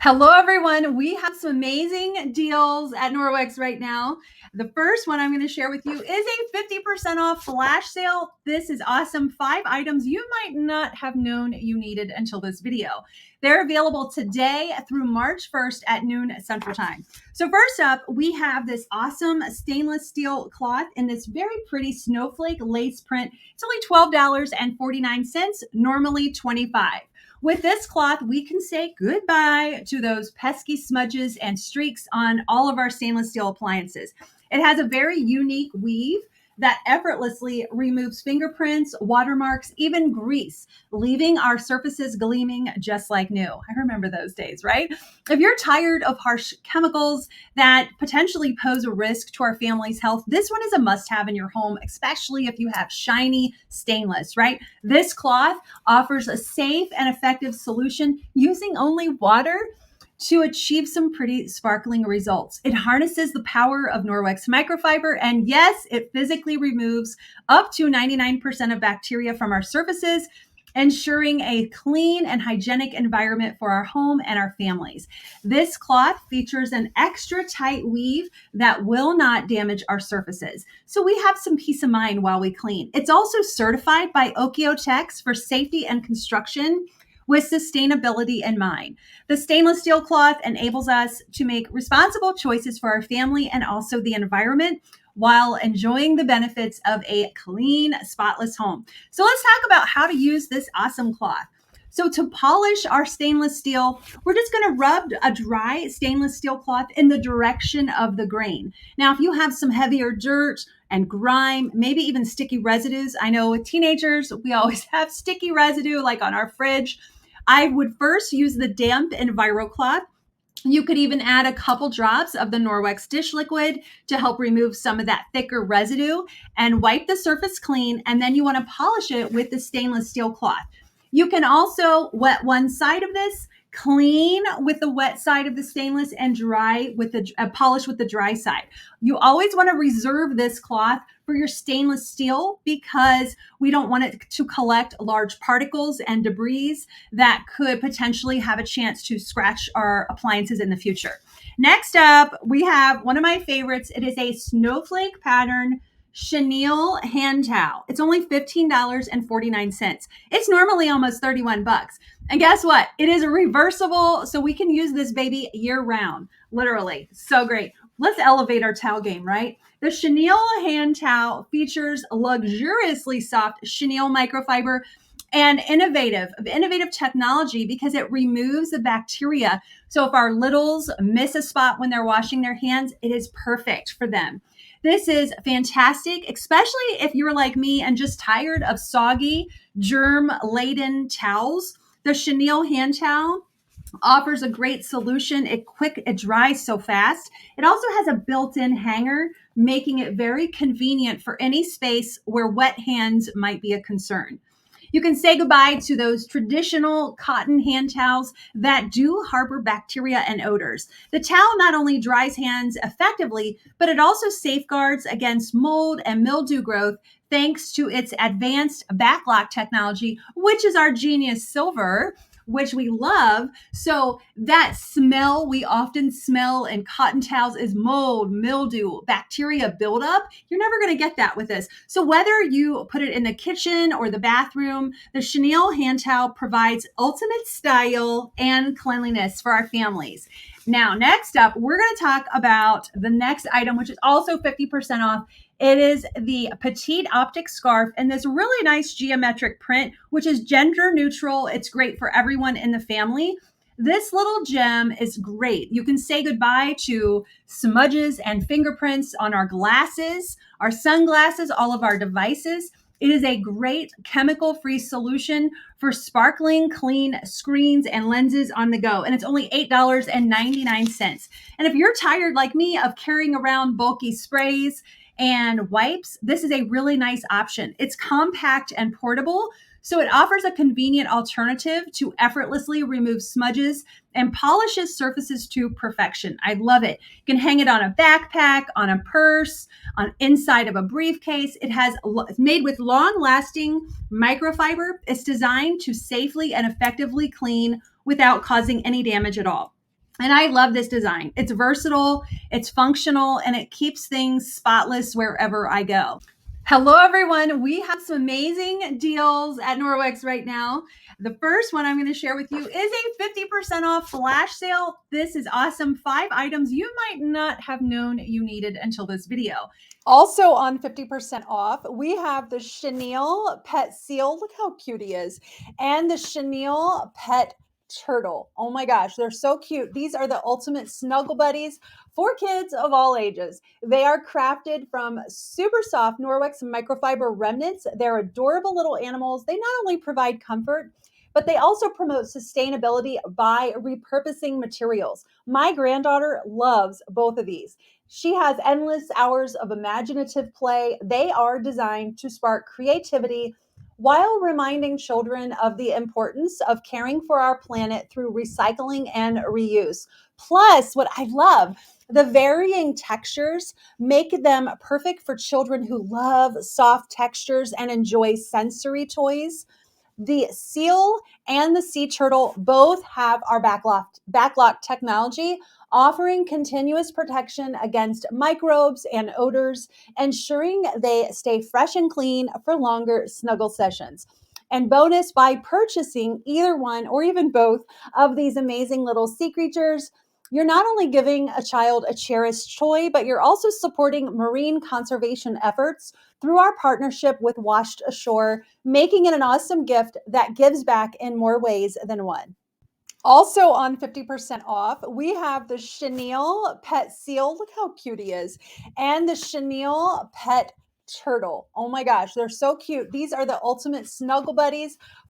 Hello, everyone. We have some amazing deals at Norwex right now. The first one I'm going to share with you is a 50% off flash sale. This is awesome. 5 items you might not have known you needed until this video. They're available today through March 1st at noon Central Time. So first up, we have this awesome stainless steel cloth in this very pretty snowflake lace print. It's only $12.49, normally $25. With this cloth, we can say goodbye to those pesky smudges and streaks on all of our stainless steel appliances. It has a very unique weave that effortlessly removes fingerprints, watermarks, even grease, leaving our surfaces gleaming just like new. I remember those days, right? If you're tired of harsh chemicals that potentially pose a risk to our family's health, this one is a must-have in your home, especially if you have shiny stainless, right? This cloth offers a safe and effective solution using only water to achieve some pretty sparkling results. It harnesses the power of Norwex microfiber, and yes, it physically removes up to 99% of bacteria from our surfaces, ensuring a clean and hygienic environment for our home and our families. This cloth features an extra tight weave that will not damage our surfaces, so we have some peace of mind while we clean. It's also certified by Okiotex for safety and construction with sustainability in mind. The stainless steel cloth enables us to make responsible choices for our family and also the environment while enjoying the benefits of a clean, spotless home. So let's talk about how to use this awesome cloth. So to polish our stainless steel, we're just going to rub a dry stainless steel cloth in the direction of the grain. Now, if you have some heavier dirt and grime, maybe even sticky residues, I know with teenagers, we always have sticky residue like on our fridge. I would first use the damp Enviro cloth. You could even add a couple drops of the Norwex dish liquid to help remove some of that thicker residue and wipe the surface clean. And then you want to polish it with the stainless steel cloth. You can also wet one side of this, clean with the wet side of the stainless, and dry with the polish with the dry side. You always want to reserve this cloth for your stainless steel because we don't want it to collect large particles and debris that could potentially have a chance to scratch our appliances in the future. Next up, we have one of my favorites. It is a snowflake pattern Chenille hand towel. It's only $15.49. It's normally almost 31 bucks. And guess what? It is reversible, so we can use this baby year round. Literally. So great. Let's elevate our towel game, right? The Chenille hand towel features luxuriously soft chenille microfiber and innovative technology because it removes the bacteria. So if our littles miss a spot when they're washing their hands, it is perfect for them. This is fantastic, especially if you're like me and just tired of soggy, germ-laden towels. The Chenille hand towel offers a great solution. It dries so fast. It also has a built-in hanger, making it very convenient for any space where wet hands might be a concern. You can say goodbye to those traditional cotton hand towels that do harbor bacteria and odors. The towel not only dries hands effectively, but it also safeguards against mold and mildew growth thanks to its advanced backlock technology, which is our genius silver, which we love. So that smell we often smell in cotton towels is mold, mildew, bacteria buildup. You're never going to get that with this. So whether you put it in the kitchen or the bathroom, the Chenille hand towel provides ultimate style and cleanliness for our families. Now, next up, we're going to talk about the next item, which is also 50% off. It is the Petite Optic Scarf in this really nice geometric print, which is gender neutral. It's great for everyone in the family. This little gem is great. You can say goodbye to smudges and fingerprints on our glasses, our sunglasses, all of our devices. It is a great chemical-free solution for sparkling, clean screens and lenses on the go. And it's only $8.99. And if you're tired, like me, of carrying around bulky sprays and wipes, this is a really nice option. It's compact and portable, so it offers a convenient alternative to effortlessly remove smudges and polishes surfaces to perfection. I love it. You can hang it on a backpack, on a purse, on inside of a briefcase. It's made with long-lasting microfiber. It's designed to safely and effectively clean without causing any damage at all. And I love this design. It's versatile, it's functional, and it keeps things spotless wherever I go. Hello, everyone. We have some amazing deals at Norwex right now. The first one I'm going to share with you is a 50% off flash sale. This is awesome. 5 items you might not have known you needed until this video. Also on 50% off, we have the Chenille Pet Seal. Look how cute he is. And the Chenille Pet Turtle. Oh my gosh, they're so cute. These are the ultimate snuggle buddies for kids of all ages. They are crafted from super soft Norwex microfiber remnants. They're adorable little animals. They not only provide comfort, but they also promote sustainability by repurposing materials. My granddaughter loves both of these. She has endless hours of imaginative play. They are designed to spark creativity while reminding children of the importance of caring for our planet through recycling and reuse. Plus, what I love, the varying textures make them perfect for children who love soft textures and enjoy sensory toys. The seal and the sea turtle both have our backlock technology, offering continuous protection against microbes and odors, ensuring they stay fresh and clean for longer snuggle sessions. And bonus, by purchasing either one or even both of these amazing little sea creatures, you're not only giving a child a cherished toy, but you're also supporting marine conservation efforts through our partnership with Washed Ashore, making it an awesome gift that gives back in more ways than one. Also on 50% off, we have the Chenille Pet Seal. Look how cute he is. And the Chenille Pet Turtle. Oh my gosh, they're so cute. These are the ultimate snuggle buddies